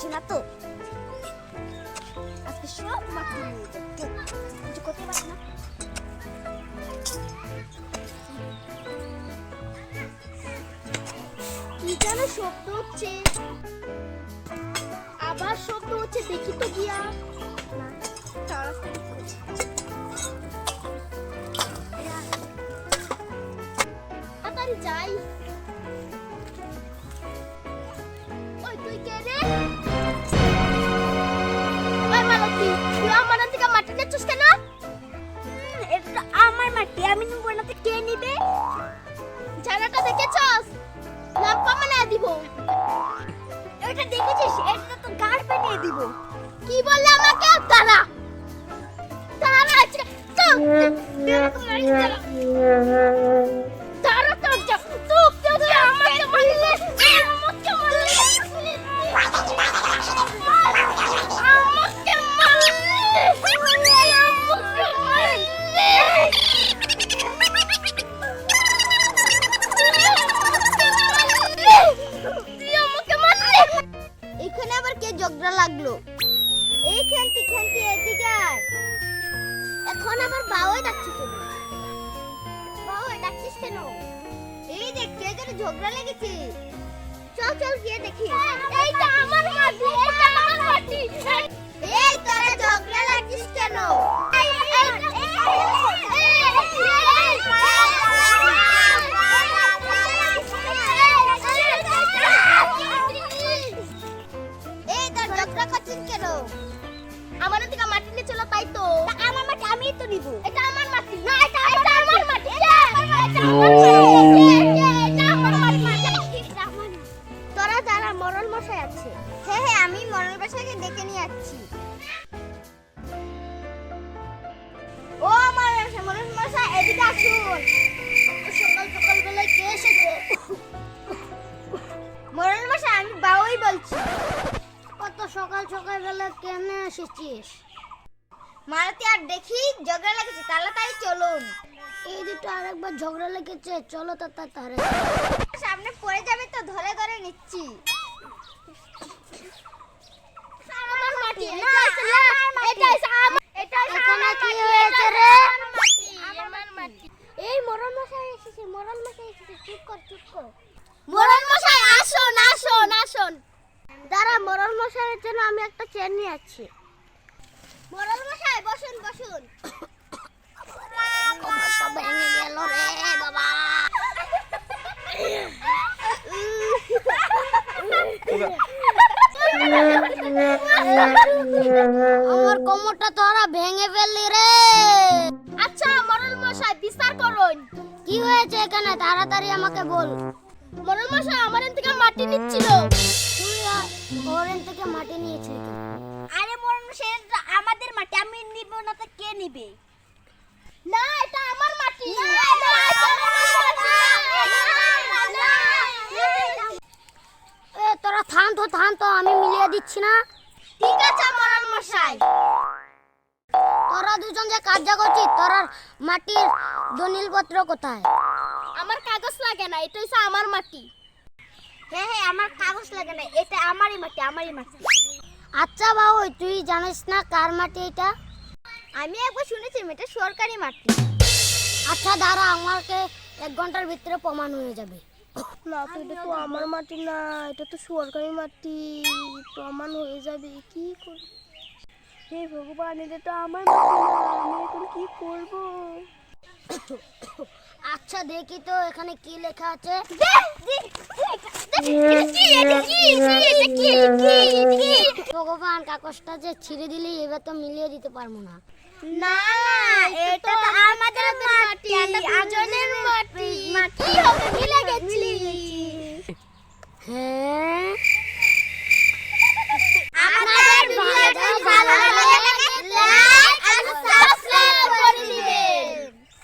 পারছি না তো, আজকে সব মাটি নিয়ে যাবো, কিছু করতে পারছি না। কি যেন শব্দ হচ্ছে, আবার শব্দ হচ্ছে, দেখি তো গিয়া। না, তাড়াতাড়ি করছি। তাড়াতাড়ি যাই। ওই তুই কে রে? ওই মালতী, তুই আমার থেকে মাটি নিচ্ছিস কেন? এটা তো আমার মাটি, আমি নিব না তো কে নিবে? জায়গাটা দেখেছস? লাম্পা বানিয়ে দিব। এটা দেখেছিস? এটা তো গাড় বানিয়ে দিব। কি বললে আমাকে? দাঁড়া দাঁড়া, তো দাঁড়া তো যা, তুই আমাকে মারলে, আমাকে মারলে, আমাকে এখানে আবার কে ঝগড়া লাগলো? এই খেলতি খেলতি এদিকে আয়। এখন আবার বাউই ডাকছিস কেন? বাউই ডাকছিস কেন? এই দেখ কে যেন ঝগড়া লেগেছে। চল চল গিয়ে দেখি। এইটা আমার মাটি, এইটা আমার মাটি। এই তোরা ঝগড়া লাগছিস কেন? এই তোর ঝগড়া করছিস কেন? আমার থেকে মাটি নিয়ে চলো, তাই তো। আমার মাটি আমিই তো নিব। এটা আমার মাটি না, এটা আমার মাটি। তোরা যারা মরল মশাই আছে। হ্যাঁ হ্যাঁ, আমি মরল মশাইকে ডেকে নিয়ে যাচ্ছি। ও মরল মশাই, এদিকে আসুন। সকাল সকাল বেলায় কে এসেছে? মরল মশাই, আমি বাউই বলছি। কত সকাল সকাল বেলা কেন এসেছিস? মারতি আর দেখি ঝগড়া লেগেছে, তাড়াতাড়ি চলুন। এই দুটো আরেকবার ঝগড়া লেগেছে, চলো তাড়াতাড়ি। সামনে পড়ে যাবে তো, ধরে ধরে নিচ্ছি। আমার মাটি না, এটা এখানে কি হয়েছে রে? আমার মাটি। এই মরল মশাই এসেছে, মরল মশাই এসেছে। চুপ কর চুপ কর। মরল মশাই আসুন আসুন আসুন। দাঁড়া, মরল মশাইয়ের জন্য আমি একটা চেয়ার নিয়ে আসছি। মরল মশাই বসুন বসুন। কোমরটা ভেঙে গেল রে বাবা। আমার কোমরটা তোরা ভেঙে ফেললি রে। আচ্ছা মরল মশাই, বিচার করুন। কি হয়েছে এখানে, তাড়াতাড়ি আমাকে বল। মরল মশাই আমার থেকে মাটি নিচ্ছিল। তুই ওরেন থেকে মাটি নিয়েছিস কেন? আরে মরল মশাই, এটা আমাদের মাটি, আমি নিব না তো কে নিবে? না, এটা আমার মাটি। এ তোরা থাম তো, আমি মিলিয়ে দিচ্ছি না। ঠিক আছে মরল মশাই। তোরা দুজন যে কাজ করছিস, তোর মাটির দলিলপত্র কোথায়? আমার কাগজ লাগে না, এটা হচ্ছে আমার মাটি। হ্যাঁ হ্যাঁ, আমার কাগজ লাগে না, এটা আমারই মাটি, আমারই মাটি। আচ্ছা বাবু, তুই জানিস না কার মাটি এটা? আমি একবার শুনেছি এটা সরকারি মাটি। আচ্ছা দাঁড়া, আমাকে 1 ঘন্টার ভিতরে প্রমাণ হয়ে যাবে। না তো, এটা তো আমার মাটি না, এটা তো সরকারি মাটি। প্রমাণ হয়ে যাবে, কি করব? হে ভগবান, এটা তো আমার মাটি না, আমি এখন কি করব? আচ্ছা দেখি তো এখানে কি লেখা আছে। ভগবান, কাগজটা যে ছিঁড়ে দিলে এবার তো মিলিয়ে দিতে পারবো না। না, এটা তো আমাদের মাটি, আমাদের মাটি। কি হবে, মিলে গেছি। হ্যাঁ